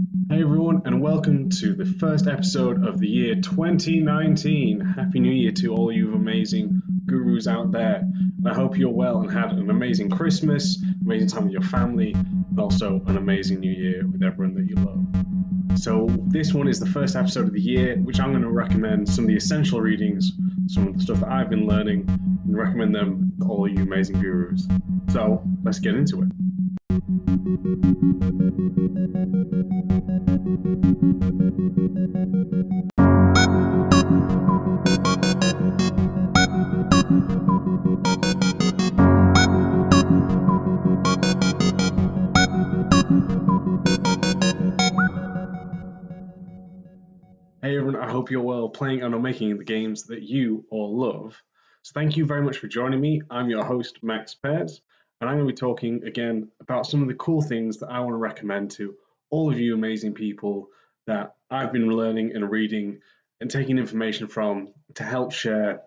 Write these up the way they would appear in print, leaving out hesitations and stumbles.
Hey everyone, and welcome to the first episode of the year 2019. Happy New Year to all you amazing gurus out there. And I hope you're well and had an amazing Christmas, amazing time with your family, and also an amazing New Year with everyone that you love. So, this one is the first episode of the year, which I'm going to recommend some of the essential readings, some of the stuff that I've been learning, and recommend them to all you amazing gurus. So, let's get into it. Hey everyone, I hope you're well playing and or making the games that you all love. So thank you very much for joining me. I'm your host, Max Pears, and I'm going to be talking again about some of the cool things that I want to recommend to all of you amazing people that I've been learning and reading and taking information from to help share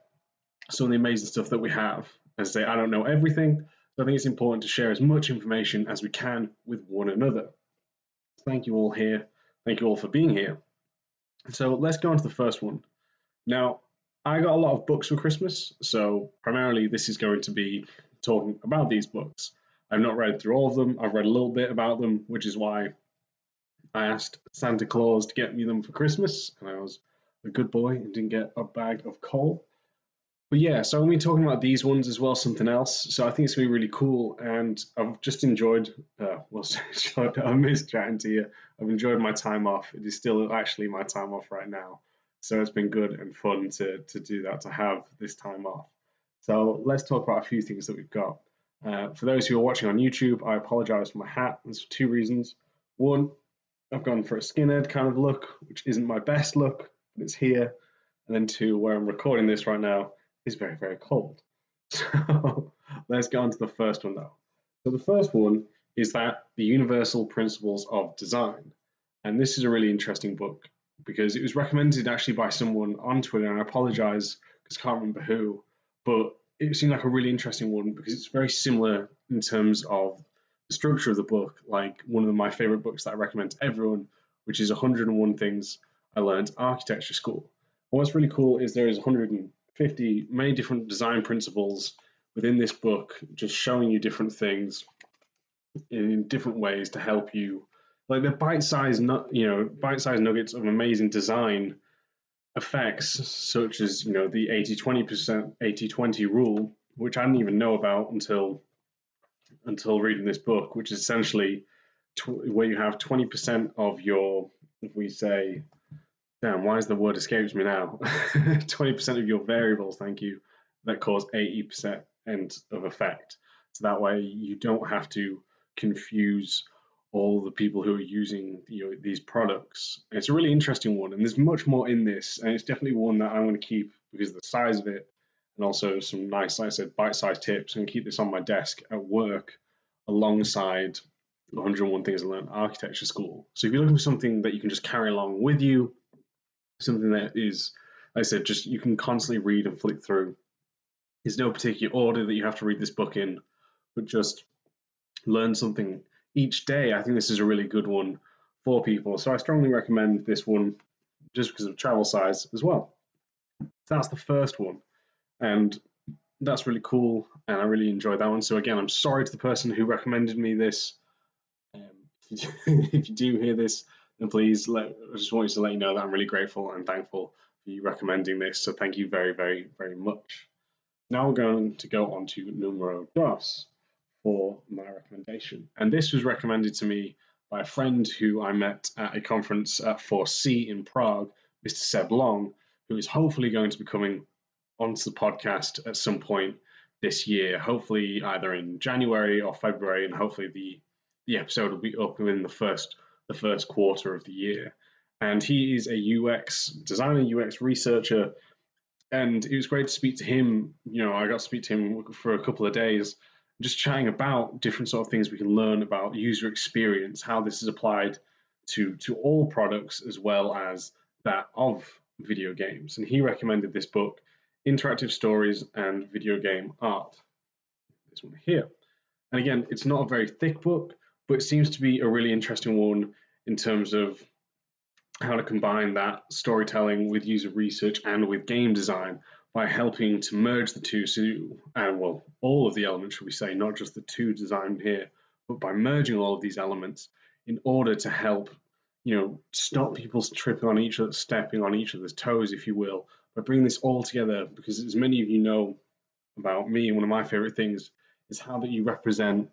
some of the amazing stuff that we have. As I say, I don't know everything, so I think it's important to share as much information as we can with one another. Thank you all here. Thank you all for being here. So let's go on to the first one. Now, I got a lot of books for Christmas, so primarily this is going to be talking about these books. I've not read through all of them. I've read a little bit about them, which is why I asked Santa Claus to get me them for Christmas, and I was a good boy and didn't get a bag of coal. But yeah, so I'm going to be talking about these ones as well, something else. So I think it's going to be really cool, and I've just enjoyed, I missed chatting to you. I've enjoyed my time off. It is still actually my time off right now. So it's been good and fun to do that, to have this time off. So let's talk about a few things that we've got. For those who are watching on YouTube, I apologize for my hat. There's two reasons. One, I've gone for a skinhead kind of look, which isn't my best look, but it's here. And then two, where I'm recording this right now, is very, very cold. So let's get on to the first one though. So the first one is that the Universal Principles of Design. And this is a really interesting book because it was recommended actually by someone on Twitter, and I apologize because I can't remember who, but it seemed like a really interesting one because it's very similar in terms of the structure of the book, like one of my favorite books that I recommend to everyone, which is 101 Things I Learned at Architecture School. And what's really cool is there is 150 many different design principles within this book, just showing you different things in different ways to help you. Like they're bite-sized nuggets of amazing design effects, such as the 80-20%, 80-20 rule, which I didn't even know about until reading this book, which is essentially where you have 20% of your, if we say, damn, why is the word escapes me now? 20% of your variables, thank you, that cause 80% of effect. So that way you don't have to confuse all the people who are using these products. And it's a really interesting one, and there's much more in this, and it's definitely one that I'm going to keep because of the size of it, and also some nice, like I said, bite-sized tips. I'm going to keep this on my desk at work alongside 101 Things I Learned at Architecture School. So if you're looking for something that you can just carry along with you, something that is, like I said, just you can constantly read and flick through. There's no particular order that you have to read this book in, but just learn something each day. I think this is a really good one for people. So I strongly recommend this one just because of travel size as well. So that's the first one. And that's really cool. And I really enjoyed that one. So again, I'm sorry to the person who recommended me this. If you do hear this, then please, I just want you to let you know that I'm really grateful and thankful for you recommending this. So thank you very, very, very much. Now we're going to go on to numero dos for my recommendation. And this was recommended to me by a friend who I met at a conference at 4C in Prague, Mr. Seb Long, who is hopefully going to be coming onto the podcast at some point this year, hopefully either in January or February, and hopefully the episode will be up within the first quarter of the year. And he is a UX designer, UX researcher, and it was great to speak to him. I got to speak to him for a couple of days, just chatting about different sort of things we can learn about user experience, how this is applied to all products as well as that of video games. And he recommended this book, Interactive Stories and Video Game Art. This one here. And again, it's not a very thick book, but it seems to be a really interesting one in terms of how to combine that storytelling with user research and with game design by helping to merge the two. So, and well, all of the elements, should we say, not just the two designed here, but by merging all of these elements in order to help, stop people tripping on each other, stepping on each other's toes, if you will, by bringing this all together. Because as many of you know about me, one of my favorite things is how that you represent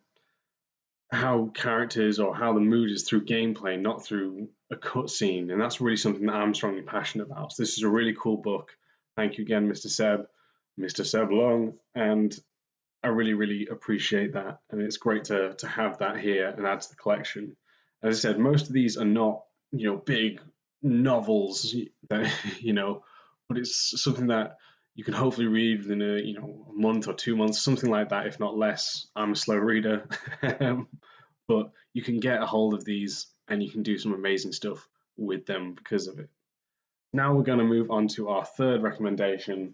how characters or how the mood is through gameplay, not through a cutscene. And that's really something that I'm strongly passionate about. So this is a really cool book. Thank you again, Mr. Seb Long. And I really, really appreciate that. And it's great to have that here and add to the collection. As I said, most of these are not, big novels that, but it's something that you can hopefully read within a month or 2 months, something like that, if not less. I'm a slow reader. But you can get a hold of these and you can do some amazing stuff with them because of it. Now we're going to move on to our third recommendation,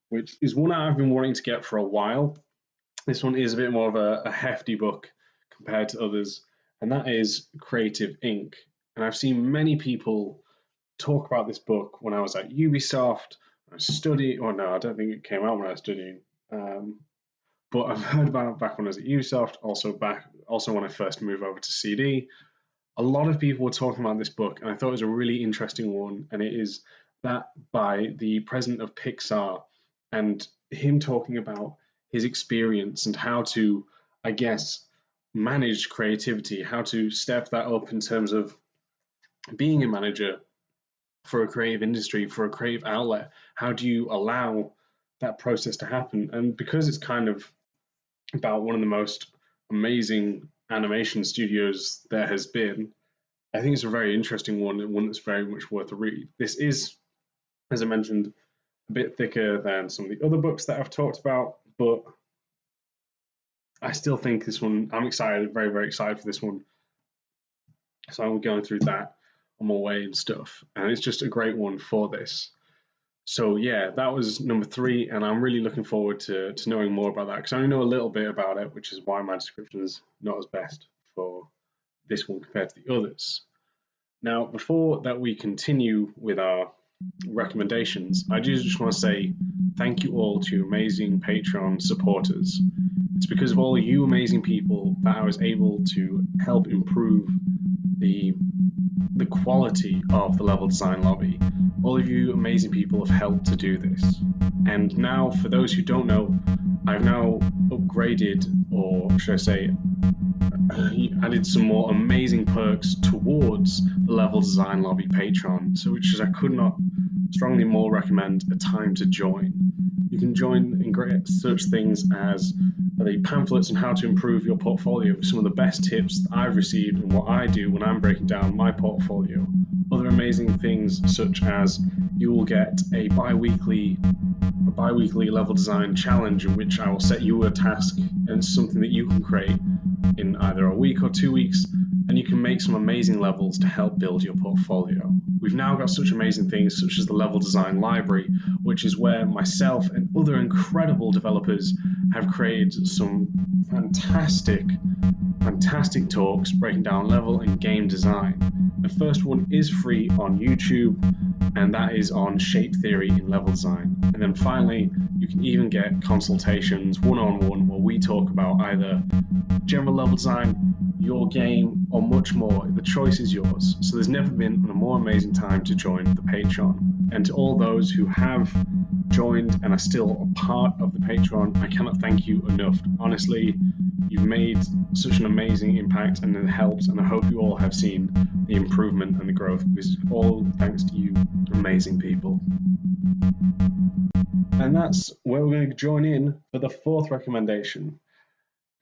which is one I've been wanting to get for a while. This one is a bit more of a hefty book compared to others, and that is Creative Inc. And I've seen many people talk about this book when I was at Ubisoft. I was studying, or no, I don't think it came out when I was studying. But I've heard about it back when I was at Ubisoft, also when I first moved over to CD. A lot of people were talking about this book, and I thought it was a really interesting one. And it is that by the president of Pixar, and him talking about his experience and how to, I guess, manage creativity, how to step that up in terms of being a manager for a creative industry, for a creative outlet. How do you allow that process to happen? And because it's kind of about one of the most amazing animation studios there has been, I think it's a very interesting one and one that's very much worth a read. This is, as I mentioned, a bit thicker than some of the other books that I've talked about, but I still think this one, I'm excited, very, very excited for this one. So I'm going through that on my way and stuff. And it's just a great one for this. So yeah, that was number 3, and I'm really looking forward to knowing more about that, because I only know a little bit about it, which is why my description is not as best for this one compared to the others. Now, before that we continue with our recommendations, I just want to say thank you all to amazing Patreon supporters. It's because of all you amazing people that I was able to help improve the quality of the level design lobby. All of you amazing people have helped to do this. And now, for those who don't know, I've now upgraded, or should I say, added some more amazing perks towards the level design lobby Patreon, so which is I could not strongly more recommend a time to join. You can join and get such things as the pamphlets on how to improve your portfolio with some of the best tips that I've received and what I do when I'm breaking down my portfolio. Other amazing things such as you will get a bi-weekly level design challenge in which I will set you a task and something that you can create in either a week or 2 weeks, and you can make some amazing levels to help build your portfolio. We've now got such amazing things such as the level design library, which is where myself and other incredible developers have created some fantastic talks breaking down level and game design. The first one is free on YouTube, and that is on shape theory in level design. And then finally, you can even get consultations one-on-one where we talk about either general level design, your game, or much more. The choice is yours. So there's never been a more amazing time to join the Patreon. And to all those who have joined and are still a part of the Patreon, I cannot thank you enough. Honestly, you've made such an amazing impact and it helps, and I hope you all have seen the improvement and the growth, because it's all thanks to you amazing people. And that's where we're going to join in for the 4th recommendation.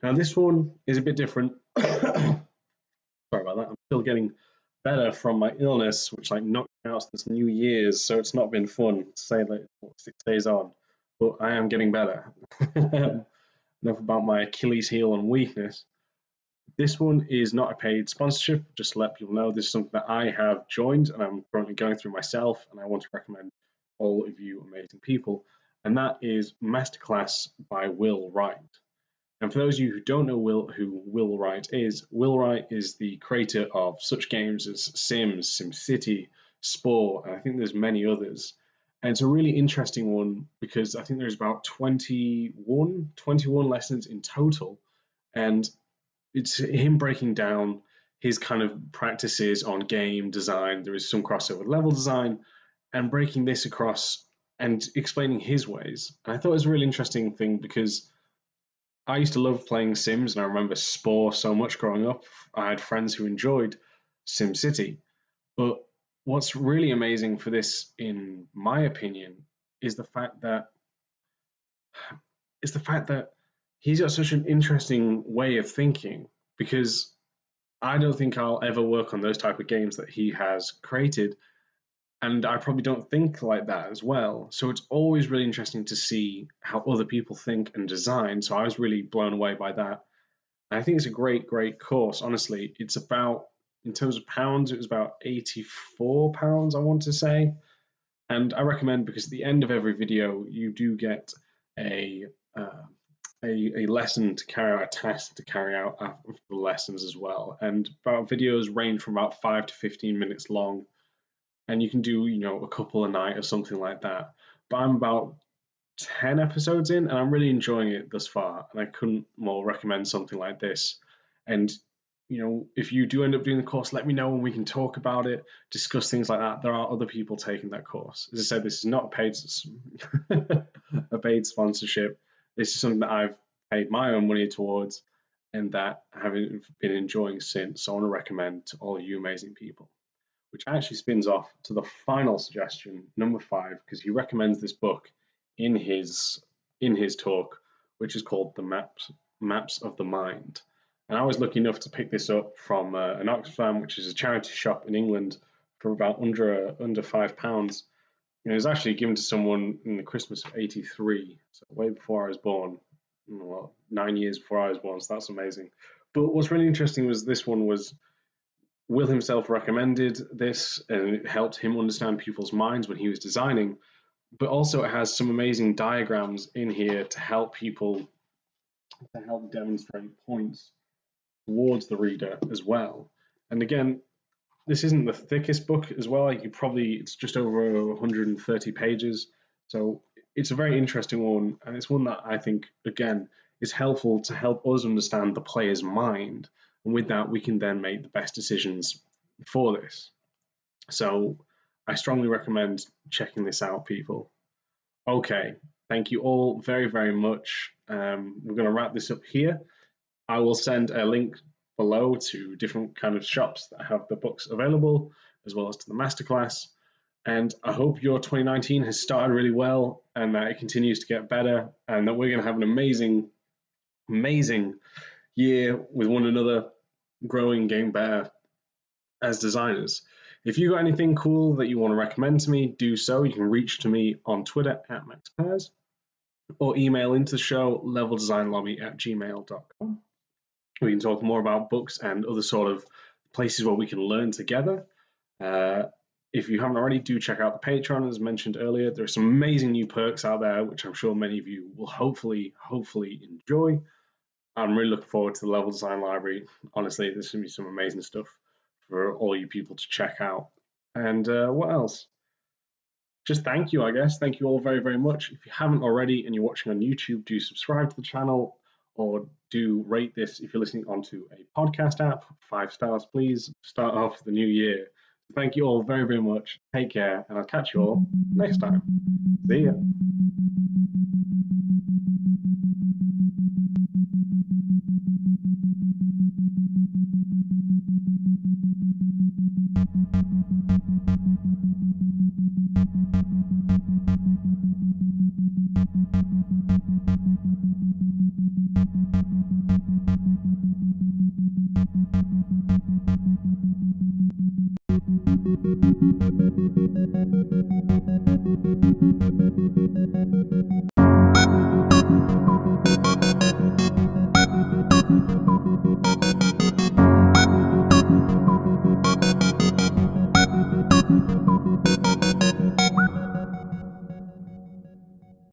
Now this one is a bit different. Sorry about that. I'm still getting better from my illness, which knocked me out this New Year's, so it's not been fun to say 6 days on, but I am getting better. Enough about my Achilles heel and weakness. This one is not a paid sponsorship, just to let people know this is something that I have joined and I'm currently going through myself, and I want to recommend all of you amazing people, and that is Masterclass by Will Wright. And for those of you who don't know who Will Wright is the creator of such games as Sims, SimCity, Spore, and I think there's many others. And it's a really interesting one because I think there's about 21 lessons in total. And it's him breaking down his kind of practices on game design. There is some crossover with level design and breaking this across and explaining his ways. And I thought it was a really interesting thing because I used to love playing Sims, and I remember Spore so much growing up. I had friends who enjoyed SimCity. But what's really amazing for this, in my opinion, is the fact that he's got such an interesting way of thinking because I don't think I'll ever work on those type of games that he has created, and I probably don't think like that as well. So it's always really interesting to see how other people think and design. So I was really blown away by that. And I think it's a great, great course. Honestly, it's about, in terms of pounds, it was about £84, I want to say. And I recommend because at the end of every video, you do get a uh, a lesson to carry out, a task to carry out after the lessons as well. And about videos range from about 5 to 15 minutes long, and you can do a couple a night or something like that. But I'm about 10 episodes in, and I'm really enjoying it thus far. And I couldn't more recommend something like this. And if you do end up doing the course, let me know and we can talk about it, discuss things like that. There are other people taking that course. As I said, this is not paid a paid sponsorship. This is something that I've paid my own money towards and that I haven't been enjoying since. So I want to recommend to all you amazing people, which actually spins off to the final suggestion, number 5, because he recommends this book in his talk, which is called The Maps of the Mind. And I was lucky enough to pick this up from an Oxfam, which is a charity shop in England, for about under £5. And it was actually given to someone in the Christmas of '83, so way before I was born. Well, 9 years before I was born, so that's amazing. But what's really interesting was this one was Will himself recommended this, and it helped him understand people's minds when he was designing. But also, it has some amazing diagrams in here to help people, to help demonstrate points towards the reader as well. And again, this isn't the thickest book as well. It's just over 130 pages. So it's a very interesting one, and it's one that I think, again, is helpful to help us understand the player's mind. And with that, we can then make the best decisions for this. So I strongly recommend checking this out, people. Okay, thank you all very, very much. We're going to wrap this up here. I will send a link below to different kind of shops that have the books available, as well as to the masterclass. And I hope your 2019 has started really well and that it continues to get better and that we're going to have an amazing, amazing year with one another, growing, getting better as designers. If you got anything cool that you want to recommend to me, do so. You can reach to me on Twitter at MaxPairs or email into the show leveldesignlobby@gmail.com. We can talk more about books and other sort of places where we can learn together. If you haven't already, do check out the Patreon, as mentioned earlier. There are some amazing new perks out there, which I'm sure many of you will hopefully enjoy. I'm really looking forward to the Level Design Library. Honestly, there's going to be some amazing stuff for all you people to check out. And what else? Just thank you, I guess. Thank you all very, very much. If you haven't already and you're watching on YouTube, do subscribe to the channel or do rate this if you're listening onto a podcast app. 5 stars, please. Start off the new year. Thank you all very, very much. Take care, and I'll catch you all next time. See ya.